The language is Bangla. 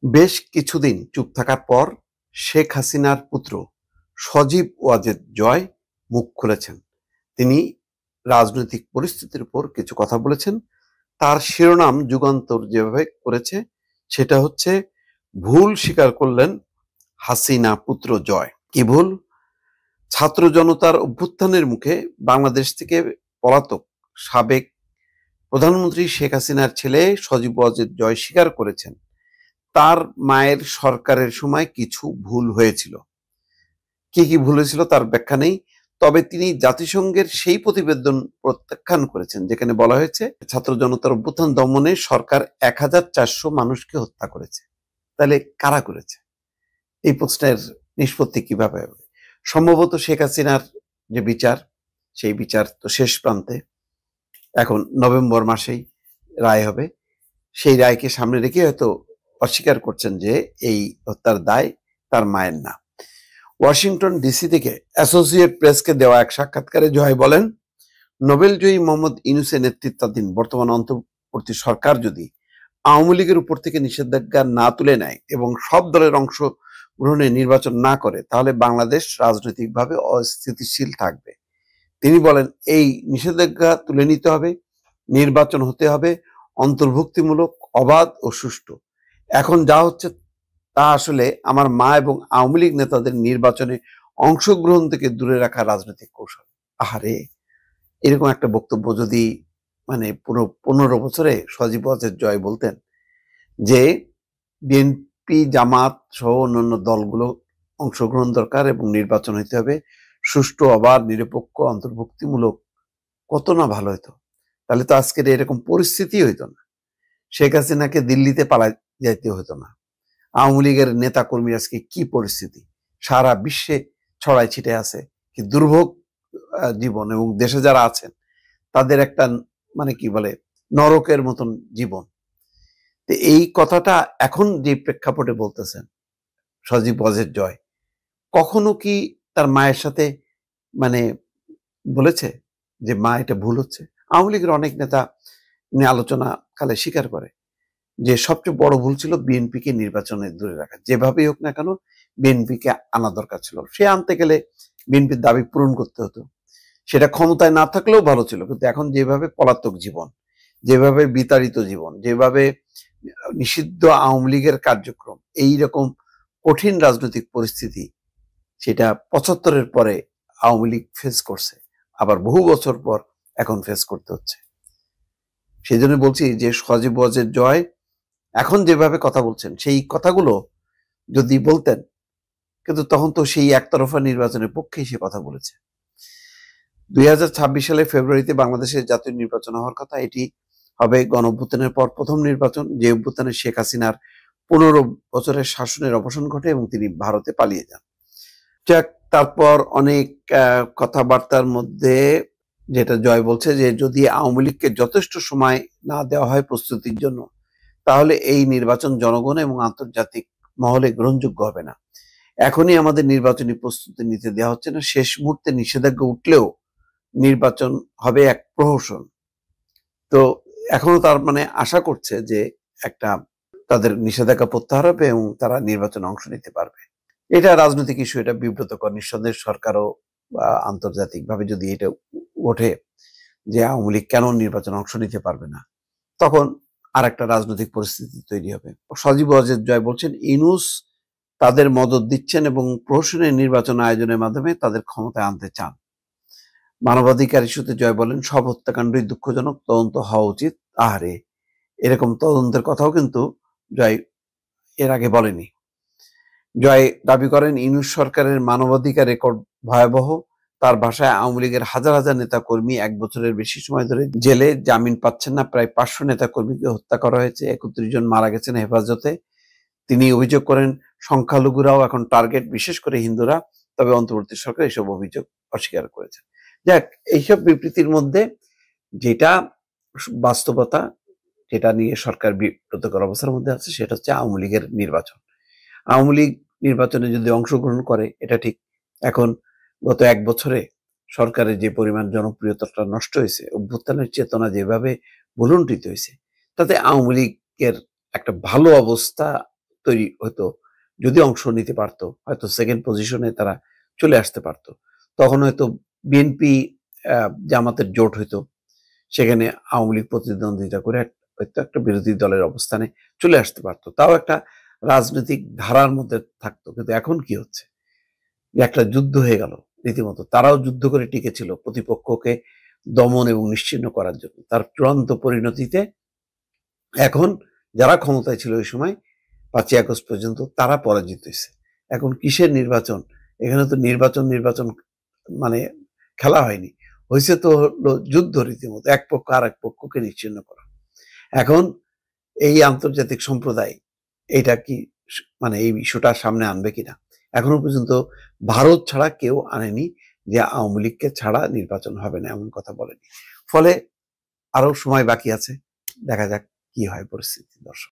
বেশ কিছুদিন চুপ থাকার পর শেখ হাসিনার পুত্র সজীব ওয়াজেদ জয় মুখ খুলেছেন। তিনি রাজনৈতিক পরিস্থিতির উপর কিছু কথা বলেছেন। তার শিরোনাম যুগান্তর যেভাবে করেছে সেটা হচ্ছে, ভুল স্বীকার করলেন হাসিনা পুত্র জয়। কি ভুল? ছাত্র জনতার অভ্যুত্থানের মুখে বাংলাদেশ থেকে পলাতক সাবেক প্রধানমন্ত্রী শেখ হাসিনার ছেলে সজীব ওয়াজেদ জয় স্বীকার করেছেন তার মায়ের সরকারের সময় কিছু ভুল হয়েছিল। কি কি ভুল হয়েছিল তার ব্যাখ্যা নেই, তবে তিনি জাতিসংঘের সেই প্রতিবেদন প্রত্যাখ্যান করেছেন যেখানে বলা হয়েছে ছাত্র জনতার অভ্যুত্থান দমনে সরকার 1400 মানুষকে হত্যা করেছে। তাহলে কারা করেছে? এই প্রশ্নের নিষ্পত্তি কিভাবে হবে? সম্ভবত শেখ হাসিনার যে বিচার, সেই বিচার তো শেষ প্রান্তে, এখন নভেম্বর মাসেই রায় হবে। সেই রায়কে সামনে রেখে হয়তো অস্বীকার করছেন যে এই হত্যার দায় তার মায়ের না। ওয়াশিংটন ডিসি থেকে অ্যাসোসিয়েট প্রেসকে দেওয়া এক সাক্ষাৎকারে জয় বলেন, নোবেলজয়ী মোহাম্মদ ইউনূসের নেতৃত্বাধীন বর্তমান অন্তর্বর্তী সরকার যদি আওয়ামী লীগের উপর থেকে নিষেধাজ্ঞা না তুলে নেয় এবং সব দলের অংশ গ্রহণে নির্বাচন না করে, তাহলে বাংলাদেশ রাজনৈতিকভাবে অস্থিতিশীল থাকবে। তিনি বলেন, এই নিষেধাজ্ঞা তুলে নিতে হবে, নির্বাচন হতে হবে অন্তর্ভুক্তিমূলক, অবাধ ও সুষ্ঠু। এখন যা হচ্ছে তা আসলে আমার মা এবং আওয়ামী লীগ নেতাদের নির্বাচনে অংশগ্রহণ থেকে দূরে রাখা রাজনৈতিক কৌশল। আহারে, এরকম একটা বক্তব্য যদি পুরো 15 বছরে সজীব ওয়াজেদ জয় বলতেন যে বিএনপি, জামাত সহ অন্যান্য দলগুলো অংশগ্রহণ দরকার এবং নির্বাচন হইতে হবে সুষ্ঠু, অবাধ, নিরপেক্ষ, অন্তর্ভুক্তিমূলক, কত না ভালো হতো। তাহলে তো আজকের এরকম পরিস্থিতি হইতো না। শেখ হাসিনাকে দিল্লিতে পালাই যাইতে হতো না। আওয়ামী লীগের নেতা কর্মী আজকে কি পরিস্থিতি, সারা বিশ্বে ছড়াই ছিটে আছে, কি দুর্ভোগ জীবন, এবং দেশে যারা আছেন তাদের একটা কি বলে নরকের মতন জীবন। এই কথাটা এখন যে প্রেক্ষাপটে বলতেছেন সজীব ওয়াজেদ জয়, কখনো কি তার মায়ের সাথে মানে বলেছে যে মা এটা ভুল হচ্ছে? আওয়ামী লীগের অনেক নেতা আলোচনা কালে স্বীকার করে যে সবচেয়ে বড় ভুল ছিল বিএনপিকে নির্বাচনে দূরে রাখা। যেভাবেই হোক না কেন বিএনপিকে আনা দরকার ছিল। সে আনতে গেলে বিএনপির দাবি পূরণ করতে হতো। সেটা ক্ষমতায় না থাকলেও ভালো ছিল, কিন্তু এখন যেভাবে পলাতক জীবন, যেভাবে বিতাড়িত জীবন, যেভাবে নিষিদ্ধ আওয়ামী লীগের কার্যক্রম, এইরকম কঠিন রাজনৈতিক পরিস্থিতি সেটা 75-এর পরে আওয়ামী লীগ ফেস করছে, আবার বহু বছর পর এখন ফেস করতে হচ্ছে। সেই জন্য বলছি যে সজীব ওয়াজেদ জয় এখন যেভাবে কথা বলছেন সেই কথাগুলো যদি বলতেন, কিন্তু তখন তো সেই একতরফা নির্বাচনের পক্ষেই সে কথা বলেছে। 2026 সালে ফেব্রুয়ারিতে বাংলাদেশের জাতীয় নির্বাচন হওয়ার কথা। এটি হবে গণঅভ্যুত্থানের পর প্রথম নির্বাচন, যে অভ্যুত্থানে শেখ হাসিনার 15 বছরের শাসনের অবসান ঘটে এবং তিনি ভারতে পালিয়ে যান। যাক, তারপর অনেক কথাবার্তার মধ্যে যেটা জয় বলছে যে যদি আওয়ামী লীগকে যথেষ্ট সময় না দেওয়া হয় প্রস্তুতির জন্য, তাহলে এই নির্বাচন জনগণ এবং আন্তর্জাতিক মহলে গ্রহণযোগ্য হবে না। এখনই আমাদের নির্বাচনী প্রস্তুতি নিতে দেওয়া হচ্ছে না। শেষ মুহূর্তে নিষেধাজ্ঞা উঠলেও নির্বাচন হবে এক প্রহসন। তো এখনো তার আশা করছে যে একটা তাদের নিষেধাজ্ঞা প্রত্যাহার হবে এবং তারা নির্বাচনে অংশ নিতে পারবে। এটা রাজনৈতিক ইস্যু, এটা বিব্রতকর। নিঃসন্দেহে সরকারও বা আন্তর্জাতিকভাবে যদি এটা ওঠে যে আওয়ামী লীগ কেন নির্বাচনে অংশ নিতে পারবে না, তখন আর একটা রাজনৈতিক পরিস্থিতি তৈরি হবে। সজীব ওয়াজেদ জয় বলছেন, ইউনূস তাদের মদত দিচ্ছেন এবং প্রহসনের নির্বাচন আয়োজনের মাধ্যমে তাদের ক্ষমতায় আনতে চান। মানবাধিকার ইস্যুতে জয় বলেন, সব হত্যাকাণ্ডই দুঃখজনক, তদন্ত হওয়া উচিত। আহারে, এরকম তদন্তের কথাও কিন্তু জয় এর আগে বলেনি। জয় দাবি করেন, ইউনূস সরকারের মানবাধিকার রেকর্ড ভয়াবহ। তার ভাষায়, আওয়ামী লীগের হাজার হাজার নেতা কর্মী 1 বছরের বেশি সময় ধরে জেলে, জামিন পাচ্ছেন না। প্রায় 500 নেতা কর্মীকে হত্যা করা হয়েছে, 31 জন মারা গেছেন হেফাজতে। তিনি অভিযোগ করেন, সংখ্যালঘুরাও এখন টার্গেট, বিশেষ করে হিন্দুরা। তবে অন্তর্বর্তী সরকার এসব অভিযোগ অস্বীকার করেছে। যাক, এইসব বিবৃতির মধ্যে যেটা বাস্তবতা, যেটা নিয়ে সরকার বিব্রতকর অবস্থার মধ্যে আছে, সেটা হচ্ছে আওয়ামী লীগের নির্বাচন। আওয়ামী লীগ নির্বাচনে যদি অংশগ্রহণ করে এটা ঠিক, এখন গত 1 বছরে সরকারের যে পরিমাণ জনপ্রিয়তাটা নষ্ট হয়েছে, অভ্যুত্থানের চেতনা যেভাবে ভুলুণ্ঠিত হয়েছে, তাতে আওয়ামী লীগের একটা ভালো অবস্থা তৈরি হতো, যদি অংশ নিতে পারতো, হয়তো সেকেন্ড পজিশনে তারা চলে আসতে পারতো। তখন হয়তো বিএনপি জামাতের জোট হইতো, সেখানে আওয়ামী লীগ প্রতিদ্বন্দ্বিতা করে হয়তো একটা বিরোধী দলের অবস্থানে চলে আসতে পারতো, তাও একটা রাজনৈতিক ধারার মধ্যে থাকতো। কিন্তু এখন কি হচ্ছে, একটা যুদ্ধ হয়ে গেল রীতিমতো। তারাও যুদ্ধ করে টিকেছিল প্রতিপক্ষকে দমন এবং নিশ্চিহ্ন করার জন্য। তার চূড়ান্ত পরিণতিতে এখন যারা ক্ষমতায় ছিল ওই সময় 5ই আগস্ট পর্যন্ত তারা পরাজিত হয়েছে। এখন কিসের নির্বাচন? এখানে তো নির্বাচন মানে খেলা হয়নি, হয়েছে তো হলো যুদ্ধ রীতিমতো, এক পক্ষ আর এক পক্ষকে নিশ্চিহ্ন করা। এখন এই আন্তর্জাতিক সম্প্রদায় এটা কি মানে এই ইস্যুটা সামনে আনবে কিনা? এখনো পর্যন্ত ভারত ছাড়া কেউ আনেনি যে আওয়ামী লীগকে ছাড়া নির্বাচন হবে না, এমন কথা বলেনি। ফলে আরো সময় বাকি আছে, দেখা যাক কি হয় পরিস্থিতি। দর্শক।